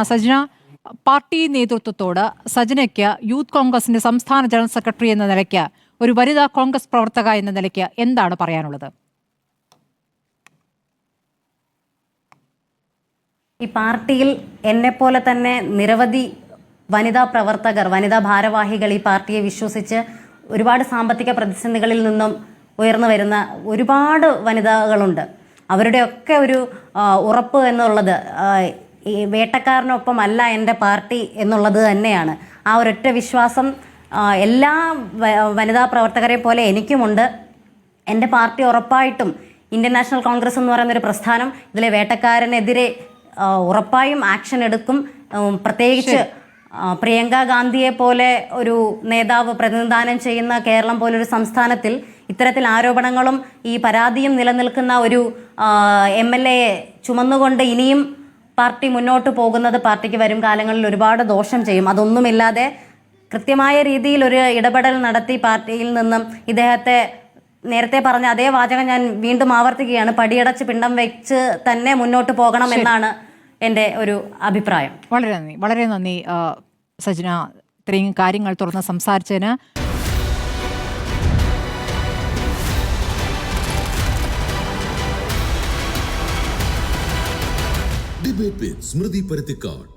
Sajna, party നേതൃത്വത്തോട് സജ്നയ്ക്ക് youth കോൺഗ്രസിന്റെ സംസ്ഥാന general secretary എന്ന നിലയ്ക്ക്, ഒരു വനിതാ കോൺഗ്രസ് പ്രവർത്തക എന്ന നിലയ്ക്ക് എന്താണ് പറയാനുള്ളത്? ഈ പാർട്ടിയിൽ എന്നെപ്പോലെ തന്നെ നിരവധി വനിതാ പ്രവർത്തകർ, വനിതാ ഭാരവാഹികൾ ഈ പാർട്ടിയെ വിശ്വസിച്ച് ഒരുപാട് സാമ്പത്തിക പ്രതിസന്ധികളിൽ നിന്നും ഉയർന്നു വരുന്ന ഒരുപാട് വനിതകളുണ്ട്. അവരുടെയൊക്കെ ഒരു ഉറപ്പ് എന്നുള്ളത് ഈ വേട്ടക്കാരനൊപ്പമല്ല എൻ്റെ പാർട്ടി എന്നുള്ളത് തന്നെയാണ്. ആ ഒരൊറ്റ വിശ്വാസം എല്ലാ വനിതാ പ്രവർത്തകരെ പോലെ എനിക്കുമുണ്ട്. എൻ്റെ പാർട്ടി ഉറപ്പായിട്ടും ഇന്ത്യൻ നാഷണൽ കോൺഗ്രസ് എന്ന് പറയുന്നൊരു പ്രസ്ഥാനം ഇതിലെ വേട്ടക്കാരനെതിരെ ഉറപ്പായും ആക്ഷൻ എടുക്കും. പ്രത്യേകിച്ച് പ്രിയങ്ക ഗാന്ധിയെ പോലെ ഒരു നേതാവ് പ്രതിനിധാനം ചെയ്യുന്ന കേരളം പോലൊരു സംസ്ഥാനത്തിൽ ഇത്തരത്തിൽ ആരോപണങ്ങളും ഈ പരാതിയും നിലനിൽക്കുന്ന ഒരു MLA ചുമന്നുകൊണ്ട് ഇനിയും പാർട്ടി മുന്നോട്ട് പോകുന്നത് പാർട്ടിക്ക് വരും കാലങ്ങളിൽ ഒരുപാട് ദോഷം ചെയ്യും. അതൊന്നുമില്ലാതെ കൃത്യമായ രീതിയിൽ ഒരു ഇടപെടൽ നടത്തി പാർട്ടിയിൽ നിന്നും ഇദ്ദേഹത്തെ, നേരത്തെ പറഞ്ഞ അതേ വാചകം ഞാൻ വീണ്ടും ആവർത്തിക്കുകയാണ്, പടിയടച്ച് പിണ്ടം വെച്ച് തന്നെ മുന്നോട്ട് പോകണം എന്നാണ് എൻ്റെ ഒരു അഭിപ്രായം. വളരെ നന്ദി സജ്ന, ഇത്രയും കാര്യങ്ങൾ തുറന്ന് സംസാരിച്ചതിന്. ഡിബേറ്റ് വിത്ത് സ്മൃതി പരുത്തിക്കാട്.